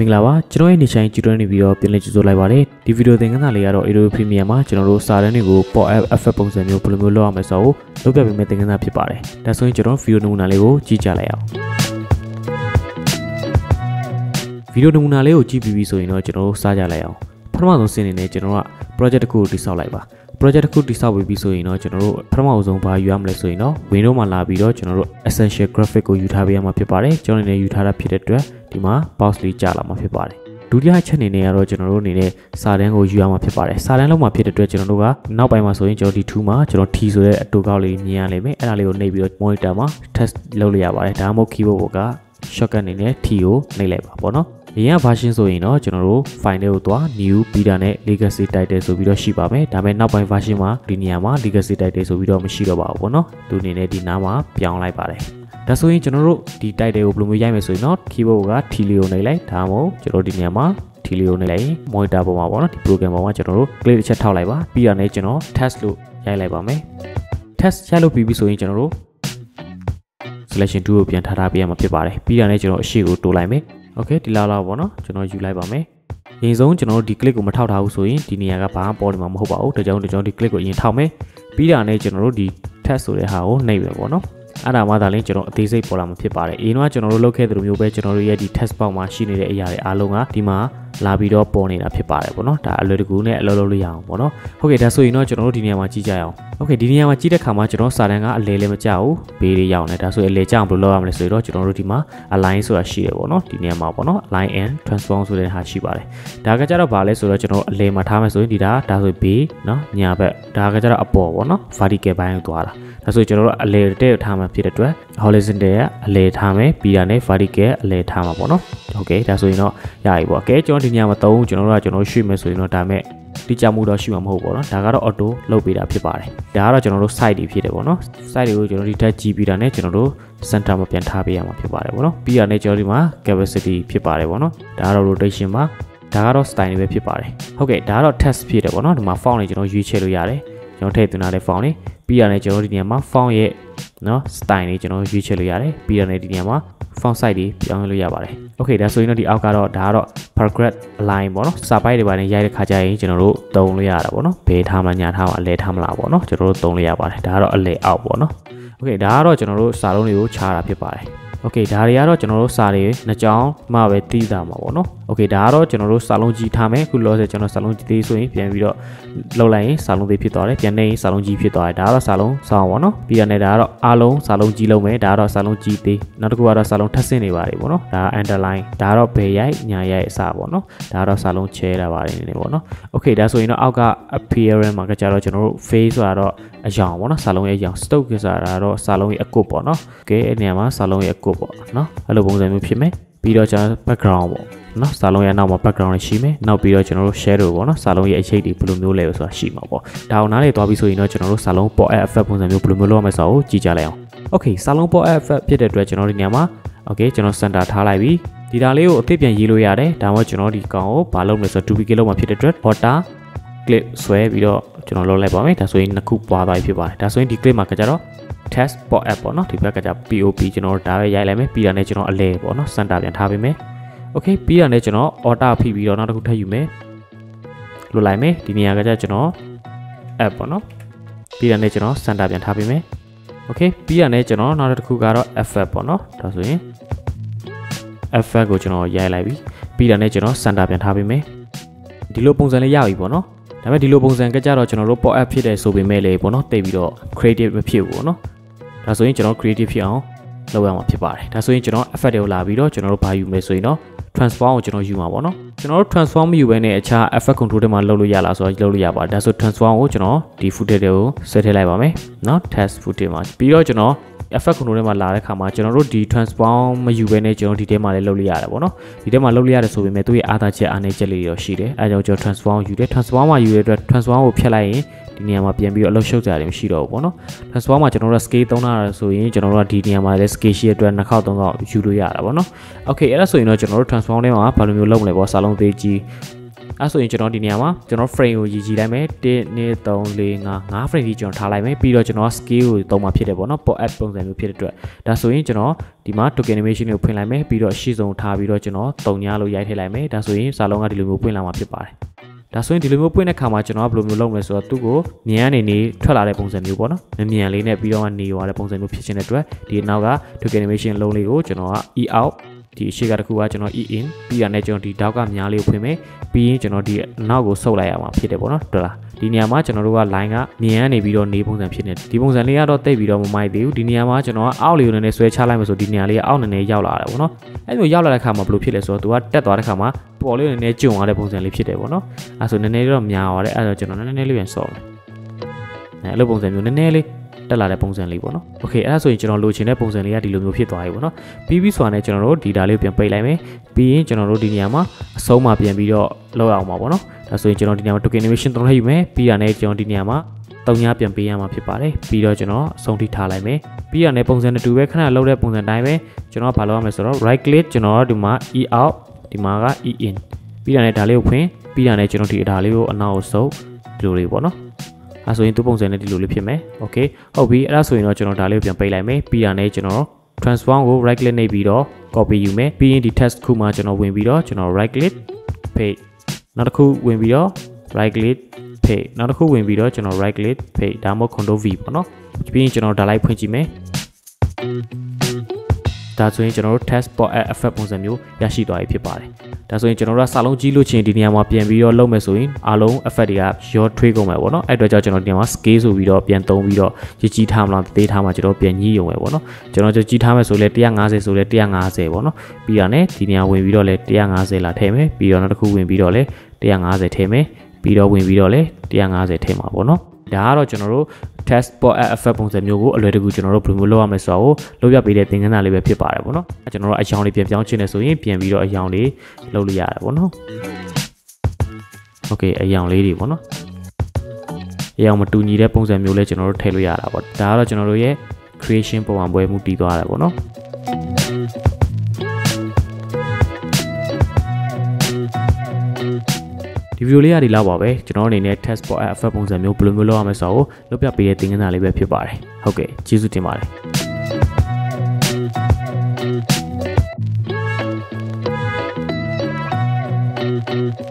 မင်္ဂလာပါကျွန်တော်ရဲ့နေချိုင်းကျူတွန်းနေပြီးတော့ပြန်လည်ကြိုဆိုလိုက်ပါတယ်ဒီဗီဒီယိုသင်ခန်းစာလေးကတော့ Adobe Premiere မှာကျွန်တော်တို့စာတန်းတွေကို pop effect ပုံစံမျိုးဘယ်လိုမျိုးလုပ်ရမလဲဆိုတော့လုပ်ပြပေးမယ့်သင်ခန်းစာဖြစ်ပါတယ်ဒါဆိုရင်ကျွန်တော်ဗီဒီယိုနမူနာလေးကိုကြည့်ကြလိုက်အောင်ဗီဒီယိုနမူနာလေးကိုကြည့်ပြီးပြီဆိုရင်တော့ကျွန်တော်တို့စကြလိုက်အောင်ပထမဆုံးဆင်းနေနဲ့ကျွန်တော်က project တစ်ခုကိုတိစောက်လိုက်ပါ project တစ်ခုတိစောက်ပြီးဆိုရင်တော့ကျွန်တော်တို့ပထမဆုံးဘာယူရမလဲဆိုရင်တော့ window မှာလာပြီးတော့ကျွန်တော်တို့ essential graphic ကိုယူထားပေးရမှာဖြစ်ပါတယ်ကျွန်တော်အနေနဲ့ယူထားတာဖြစ်တဲ့အတွက်ဒီမှာ box လေးကြာလာမှာဖြစ်ပါတယ်ဒုတိယချက်အနေနဲ့ကတော့ကျွန်တော်တို့အနေနဲ့စာတန်းကိုယူရမှာဖြစ်ပါတယ်စာတန်းလုံးမှာဖြစ်တဲ့အတွက်ကျွန်တော်တို့ကနောက်ပိုင်းမှာဆိုရင်ကျွန်တော်ဒီ2မှာကျွန်တော် T ဆိုတဲ့အတူကောက်လေးမြင်ရလိမ့်မယ်အဲ့ဒါလေးကိုနှိပ်ပြီးတော့ monitor မှာ test လုပ်လို့ရပါတယ်ဒါမှမဟုတ် keyboard က shortcut အနေနဲ့ T ကိုနှိပ်လိုက်ပါပေါ့နော်အရင်က version ဆိုရင်တော့ကျွန်တော်တို့ file တွေကိုသွား new beta နဲ့ legacy title ဆိုပြီးတော့ရှိပါမယ်ဒါပေမဲ့နောက်ပိုင်း version မှာဒီနေရာမှာ legacy title ဆိုပြီးတော့မရှိတော့ပါဘူးပေါ့နော်သူအနေနဲ့ဒီနားမှာပြောင်းလိုက်ပါတယ်ဒါဆိုရင်ကျွန်တော်တို့ဒီ title ကိုဘယ်လိုမျိုးရိုက်မယ်ဆိုရင်တော့ keyboard က T လေးကိုနှိပ်လိုက်ဒါမှမဟုတ်ကျွန်တော်ဒီနေရာမှာ T လေးကိုနှိပ်လိုက်ရင် monitor ပေါ်မှာပေါ့နော်ဒီ program ပေါ်မှာကျွန်တော်တို့ click တစ်ချက်ထောက်လိုက်ပါပြီးတော့လည်းကျွန်တော် test လို့ရိုက်လိုက်ပါမယ် test ရိုက်လို့ပြီးပြီဆိုရင်ကျွန်တော်တို့ selection 2ကိုပြန်ထားပေးရမှာဖြစ်ပါတယ်ပြီးတော့လည်းကျွန်တော်အရှိကိုတိုးလိုက်မယ်โอเคဒီလောက်ပေါ့နော်ကျွန်တော်ယူလိုက်ပါမယ်အရင်ဆုံးကျွန်တော်တို့ဒီ click ကိုမထောက်ထားဘူးဆိုရင်ဒီနေရာကဘာမှပေါ်နေမှာမဟုတ်ပါဘူးဒါကြောင့်ဒီ click ကိုအရင်ထောက်မယ်ပြီးတာနဲ့ကျွန်တော်တို့ဒီ test ဆိုတဲ့ဟာကိုနှိပ်မယ်ပေါ့နော်အဲ့ဒါမှသာလင်းကျွန်တော်အသေးစိတ်ပေါ်လာမှာဖြစ်ပါတယ်အရင်ကကျွန်တော်တို့လုပ်ခဲ့သလိုမျိုးပဲကျွန်တော်တို့ရဲ့ဒီ test box မှာရှိနေတဲ့အရာတွေအားလုံးကဒီမှာလာပြီးတော့ပေါ်နေတာဖြစ်ပါတယ်ပေါ့နော်ဒါအလွယ်တကူနဲ့အလုပ်လုပ်လို့ရအောင်ပေါ့နော်ဟုတ်ကဲ့ဒါဆိုရင်တော့ကျွန်တော်တို့ဒီနေရာမှာကြည့်ကြရအောင်โอเคဒီနေရာမှာကြည့်တဲ့ခါမှာကျွန်တော်စာတန်းကအလဲလည်းမကြောက်ဘူးဘေးလေးရောက်နေဒါဆိုရင်အလဲကြောက်ဘယ်လိုလုပ်ရမလဲဆိုတော့ကျွန်တော်တို့ဒီမှာ align ဆိုတာရှိတယ်ပေါ့နော်ဒီနေရာမှာပေါ့နော် align and transform ဆိုတဲ့ဟာရှိပါတယ်ဒါကကြတော့ဘာလဲဆိုတော့ကျွန်တော်အလဲမှာထားမယ်ဆိုရင်ဒီဒါဆိုဘေးနော်ညာဘက်ဒါကကြတော့အပေါ်ပေါ့နော် vertical ဘိုင်းကိုသွားတာဒါဆိုကျွန်တော်တို့အလဲတဲ့ထားမှာဖြစ်တဲ့အတွက် horizontal ကအလဲထားမယ်ပြီးတာနဲ့ vertical အလဲထားမှာပေါ့နော်โอเคဒါဆိုရင်တော့ရပြီပေါ့โอเคကျွန်တော်ဒီညမှာ3ကျွန်တော်တို့ရွှေ့မယ်ဆိုရင်တော့ဒါမဲ့တိကျမှုတော့ရှိမှာမဟုတ်ပေါ့နော်ဒါကတော့ auto လုပ်ပေးတာဖြစ်ပါတယ်ဒါကတော့ကျွန်တော်တို့ site တွေဖြစ်တယ်ပေါ့နော် site တွေကိုကျွန်တော်ဒီထက်ကြည့်ပြီးတာနဲ့ကျွန်တော်တို့ center မှာပြန်ထားပေးရမှာဖြစ်ပါတယ်ပေါ့နော်ပြီးတာနဲ့ကျွန်တော်ဒီမှာ capacity ဖြစ်ပါတယ်ပေါ့နော်ဒါကတော့ rotation ပါဒါကတော့ style တွေပဲဖြစ်ပါတယ်ဟုတ်ကဲ့ဒါကတော့ text ဖြစ်တယ်ပေါ့နော်ဒီမှာ font တွေကျွန်တော်ရွေးချယ်လို့ရတယ်ကျွန်တော်ထည့်သွင်းထားတဲ့ font တွေပြီးတာနဲ့ကျွန်တော်ဒီနေရာမှာ font ရဲ့နော် style တွေကျွန်တော်ရွေးချယ်လို့ရတယ်ပြီးတာနဲ့ဒီနေရာမှာ font size တွေပြောင်းလို့ရပါတယ်โอเคဒါဆိုရင်တော့ဒီအောက်ကတော့ဒါကတော့ paragraph line ပေါ့နော်စာပိုက်တွေပါနေရိုက်တဲ့ခါကျရင်ကျွန်တော်တို့သုံးလို့ရတာပေါ့နော်ဘယ်ထားမှညာထားမှအလဲထားမလားပေါ့နော်ကျွန်တော်တို့သုံးလို့ရပါတယ်ဒါကတော့အလဲအောက်ပေါ့နော်โอเคဒါကတော့ကျွန်တော်တို့စာလုံးတွေကိုခြားတာဖြစ်ပါတယ်โอเคဒါတွေကတော့ကျွန်တော်တို့စာတွေနှစ်ကြောင်းမှပဲတီးတာမှာပေါ့နော်โอเคဒါကတော့ကျွန်တော်တို့စာလုံးကြီးထားမယ်ခုလောဆယ်ကျွန်တော်စာလုံးကြီးသေးဆိုရင်ပြန်ပြီးတော့လောက်လိုက်ရင်စာလုံးသေးဖြစ်သွားတယ်ပြန်နေရင်စာလုံးကြီးဖြစ်သွားတယ်ဒါကတော့စာလုံးဆောင်းပေါ့နော်ပြီးရတဲ့ဒါကတော့အားလုံးစာလုံးကြီးလုံးမယ်ဒါကတော့စာလုံးကြီးသေးနောက်တစ်ခုကတော့စာလုံးထပ်ဆင့်နေပါတယ်ပေါ့နော်ဒါ underline ဒါကတော့ဘယ်ရိုက်ညာရိုက်အစပေါ့နော်ဒါကတော့စာလုံးချဲတာပါတယ်နေပေါ့နော်โอเคဒါဆိုရင်တော့အောက်က appearance မှာကြတော့ကျွန်တော်တို့ face ဆိုတာတော့အယောင်ပေါ့နော်စာလုံးရဲ့အယောင် stoke ဆိုတာတော့စာလုံးရဲ့အကုတ်ပေါ့နော်โอเคအဲ့နေရာမှာစာလုံးရဲ့အကုတ်ပေါ့နော်အဲ့လိုပုံစံမျိုးဖြစ်မယ်ပြီးတော့ကျွန်တော် background ပေါ့နော်စာလုံးရဲ့နောက်မှာ background တွေရှိမယ်နောက်ပြီးတော့ကျွန်တော်တို့ shadow ပေါ့နော်စာလုံးရဲ့အချိတ်တွေဘယ်လိုမျိုးလဲဆိုတာရှိမှာပေါ့ဒါအောင်နားလေးသွားပြီးဆိုရင်တော့ကျွန်တော်တို့စာလုံး pop effect ပုံစံမျိုးဘယ်လိုမျိုးလုပ်ရမလဲဆိုတော့ကြည့်ကြလိုက်အောင် okay စာလုံး pop effect ဖြစ်တဲ့အတွက်ကျွန်တော်ဒီနေရာမှာ okay ကျွန်တော် center ထားလိုက်ပြီးဒီဒါလေးကိုအသစ်ပြန်ရေးလို့ရတယ်ဒါမှမဟုတ်ကျွန်တော်ဒီကောင်ကိုဘာလုပ်မလဲဆိုတော့ duplicate လုပ်မှာဖြစ်တဲ့အတွက် order clip ဆွဲပြီးတော့ကျွန်တော်လုပ်လိုက်ပါမယ်ဒါဆိုရင်နှစ်ခုပွားသွားပြီဖြစ်ပါတယ်ဒါဆိုရင်ဒီ clip မှာကြတော့ test pop app ပေါ့နော်ဒီဘက်ကကြ pop ကျွန်တော်ဒါပဲရိုက်လိုက်မယ်ပြီးတာနဲ့ကျွန်တော်အလဲပေါ့နော် center ပြန်ထားပေးမယ် okay ပြီးတာနဲ့ကျွန်တော် order ဖိပြီးတော့နောက်တစ်ခုထပ်ယူမယ်လွတ်လိုက်မယ်ဒီနေရာကကြကျွန်တော် app ပေါ့နော်ပြီးတာနဲ့ကျွန်တော် center ပြန်ထားပေးမယ် okay ပြီးတာနဲ့ကျွန်တော်နောက်တစ်ခုကတော့ effect ပေါ့နော်ဒါဆိုရင် effect ကိုကျွန်တော်ရိုက်လိုက်ပြီပြီးတာနဲ့ကျွန်တော် center ပြန်ထားပေးမယ်ဒီလိုပုံစံလေးရပြီပေါ့နော်ဒါပေမဲ့ဒီလိုပုံစံကကြတော့ကျွန်တော်တို့ pop up ဖြစ်တယ်ဆိုပေမဲ့လေပေါ့နော်တိတ်ပြီးတော့ creative မဖြစ်ဘူးပေါ့နော်ဒါဆိုရင်ကျွန်တော် creative ဖြစ်အောင်လုပ်ရမှာဖြစ်ပါတယ်ဒါဆိုရင်ကျွန်တော် effect တွေကိုလာပြီးတော့ကျွန်တော်တို့ဘာယူမလဲဆိုရင်တော့ transform ကိုကျွန်တော်ယူမှာပေါ့နော်ကျွန်တော်တို့ transform မယူဘဲနဲ့အခြား effect control တွေမှာလုပ်လို့ရလားဆိုတော့လုပ်လို့ရပါတယ်ဒါဆို transform ကိုကျွန်တော်ဒီ footage တွေကိုဆက်ထည့်လိုက်ပါမယ်နော် test footage မှာပြီးတော့ကျွန်တော် effect control တွေမှာလာတဲ့ခါမှာကျွန်တော်တို့ဒီ transform မယူဘဲနဲ့ကျွန်တော်ဒီထဲမှာလည်းလုပ်လို့ရတယ်ပေါ့နော်ဒီထဲမှာလုပ်လို့ရတယ်ဆိုပေမဲ့သူ့ရဲ့အားသာချက်အားနည်းချက်လေးတွေတော့ရှိတယ်အဲဒါကြောင့်ကျွန်တော် transform ယူတယ် transform မှာယူရတဲ့အတွက် transform ကိုဖျက်လိုက်ရင်ဒီနေရာမှာပြန်ပြီးတော့အလုပ်ရှုပ်ကြတယ်မရှိတော့ဘူးပေါ့နော် transform မှာကျွန်တော်တို့ scale သုံးတာဆိုရင်ကျွန်တော်တို့ကဒီနေရာမှာလည်း scale ရှိတဲ့အတွက်နှစ်ခေါက်သုံးခေါက်ယူလို့ရတာပေါ့နော် okay အဲ့ဒါဆိုရင်တော့ကျွန်တော်တို့ transform ထဲမှာဘာလိုမျိုးလုပ်မလဲပေါ့စာလုံးသေးကြီး ဆိုရင်ကျွန်တော်ဒီနေရာမှာကျွန်တော် frame ကိုရည်ကြည်လိုက်မယ်1 2 3 4 5 frame ကြီးကျွန်တော်ထားလိုက်မယ်ပြီးတော့ကျွန်တော် scale ကိုသုံးမှာဖြစ်တယ်ပေါ့နော် pop up ပုံစံမျိုးဖြစ်တဲ့အတွက်ဒါဆိုရင်ကျွန်တော်ဒီမှာ token animation ကိုဖွင့်လိုက်မယ်ပြီးတော့ရှေ့ဆုံးထားပြီးတော့ကျွန်တော်3ညလို့ရိုက်ထည့်လိုက်မယ်ဒါဆိုရင်စာလုံးကဒီလိုမျိုးပွင့်လာမှာဖြစ်ပါတယ်ဒါဆိုရင်ဒီလိုမျိုးပွင့်တဲ့ခါမှာကျွန်တော်ကဘယ်လိုမျိုးလုပ်မလဲဆိုတော့သူ့ကိုမြန်အနေနဲ့ထွက်လာတဲ့ပုံစံမျိုးပေါ့နော်မြန်လေးနဲ့ပြီးတော့နေရွာတဲ့ပုံစံမျိုးဖြစ်ခြင်းတဲ့အတွက်ဒီနောက်က token animation လုံးလေးကိုကျွန်တော်က e out ဒီအရှိကတခုကကျွန်တော် e in ပြီးရတဲ့ကျွန်တော်ဒီတောက်ကများလေးကိုဖွင့်မယ်ပြီးရင်ကျွန်တော်ဒီနောက်ကိုဆုပ်လိုက်ရမှာဖြစ်တယ်ပေါ့နော်ဟုတ်လားဒီနေရာမှာကျွန်တော်တို့က line ကမြန်ကနေပြီးတော့နေပုံစံဖြစ်နေဒီပုံစံလေးကတော့တိတ်ပြီးတော့မမိုက်သေးဘူးဒီနေရာမှာကျွန်တော်ကအောက်လေးကိုနည်းနည်းဆွဲချလိုက်မယ်ဆိုဒီနေရာလေးကအောက်နည်းနည်းရောက်လာတယ်ပေါ့နော်အဲ့လိုရောက်လာတဲ့ခါမှာဘယ်လိုဖြစ်လဲဆိုတော့သူကတက်သွားတဲ့ခါမှာပေါ်လေးနည်းနည်းကျုံသွားတဲ့ပုံစံလေးဖြစ်တယ်ပေါ့နော်အဲ့ဆိုနည်းနည်းတော့များသွားတယ်အဲ့တော့ကျွန်တော်နည်းနည်းလေးပြန်ဆော့မယ်အဲ့လိုပုံစံမျိုးနည်းနည်းလေးတက်လာတဲ့ပုံစံလေးပေါ့နော်โอเคအဲ့ဒါဆိုရင်ကျွန်တော်လိုချင်တဲ့ပုံစံလေးကဒီလိုမျိုးဖြစ်သွားပြီပေါ့နော်ပြီးဆိုတာနဲ့ကျွန်တော်တို့ဒီဒါလေးကိုပြန်ပိတ်လိုက်မယ်ပြီးရင်ကျွန်တော်တို့ဒီနေရာမှာအဆုံးမှာပြန်ပြီးတော့လောက်အောင်ပါပေါ့နော်ဒါဆိုရင်ကျွန်တော်ဒီနေရာမှာ token animation သုံးထည့်ယူမယ်ပြီးတာနဲ့ကျွန်တော်ဒီနေရာမှာ3ညပြန်ပေးရမှာဖြစ်ပါတယ်ပြီးတော့ကျွန်တော်အဆုံးထိထားလိုက်မယ်ပြီးရတဲ့ပုံစံတူပဲခဏလောက်တဲ့ပုံစံတိုင်းပဲကျွန်တော်ဘာလုပ်ရမလဲဆိုတော့ right click ကျွန်တော်ဒီမှာ e out ဒီမှာက e in ပြီးတာနဲ့ဒါလေးကိုဖွင့်ပြီးတာနဲ့ကျွန်တော်ဒီအဓာလေးကိုအနောက်ကိုဆုပ်ဒီလိုလေးပေါ့နော်အဲ့ဆိုရင်သူပုံစံနဲ့ဒီလိုလေးဖြစ်မယ်โอเคဟုတ်ပြီအဲ့ဒါဆိုရင်တော့ကျွန်တော်ဒါလေးကိုပြန်ပိတ်လိုက်မယ်ပြီးတာနဲ့ကျွန်တော် transform ကို right click နှိပ်ပြီးတော့ copy ယူမယ်ပြီးရင်ဒီ text ခုမှာကျွန်တော်ဝင်ပြီးတော့ကျွန်တော် right click paste နောက်တစ်ခုဝင်ပြီးတော့ right click paste နောက်တစ်ခုဝင်ပြီးတော့ကျွန်တော် right click paste ဒါမှမဟုတ် control v ပေါ့နော်ပြီးရင်ကျွန်တော်ဒါလိုက်ဖွင့်ကြည့်မယ်ဒါဆိုရင်ကျွန်တော်တို့ test pop effect ပုံစံမျိုးရရှိသွားပြီဖြစ်ပါတယ်ဒါဆိုရင်ကျွန်တော်တို့ကစာလုံးကြီးလို့ချင်းဒီနေရာမှာပြန်ပြီးတော့လုပ်မယ်ဆိုရင်အားလုံး effect တွေကရောထွေးကုန်မယ်ပေါ့နော်အဲ့တော့ကြောင့်ကျွန်တော်ဒီနေရာမှာ scale ဆိုပြီးတော့ပြန်သုံးပြီးတော့ကြီးထားမလားသေးထားမှာကျွန်တော်ပြန်ညှိရုံပဲပေါ့နော်ကျွန်တော်ကြီးထားမယ်ဆိုလဲ150ဆိုလဲ150ပေါ့နော်ပြီးတာနဲ့ဒီနေရာဝင်ပြီးတော့လဲ150လာထည့်မယ်ပြီးတော့နောက်တစ်ခုဝင်ပြီးတော့လဲ150ထည့်မယ်ပြီးတော့ဝင်ပြီးတော့လဲ150ထည့်မှာပေါ့နော်ဒါကတော့ကျွန်တော်တို့ test pop effect ပုံစံမျိုးကိုအလွယ်တကူကျွန်တော်တို့ဘယ်လိုလုပ်ရမလဲဆိုတာကိုလုပ်ပြပေးတဲ့သင်ခန်းစာလေးပဲဖြစ်ပါတယ်ပေါ့နော်ကျွန်တော်တို့အယောင်လေးပြန်ပြောင်းချင်တယ်ဆိုရင်ပြန်ပြီးတော့အယောင်လေးလုပ်လို့ရတယ်ပေါ့နော်โอเคအယောင်လေးတွေပေါ့နော်အယောင်မတူညီတဲ့ပုံစံမျိုးလဲကျွန်တော်တို့ထည့်လို့ရတာပေါ့ဒါကတော့ကျွန်တော်တို့ရဲ့ creation ပုံမှန်ပွဲမှုတည်သွားတယ်ပေါ့နော်ဒီဗီဒီယိုလေးရဒီလောက်ပါပဲကျွန်တော်အနေနဲ့ test pop effect ပုံစံမျိုးဘယ်လိုမျိုးလုပ်ရမလဲဆိုတာကိုလုပ်ပြပေးတဲ့သင်ခန်းစာလေးပဲဖြစ်ပါတယ်ဟုတ်ကဲ့ကျေးဇူးတင်ပါတယ်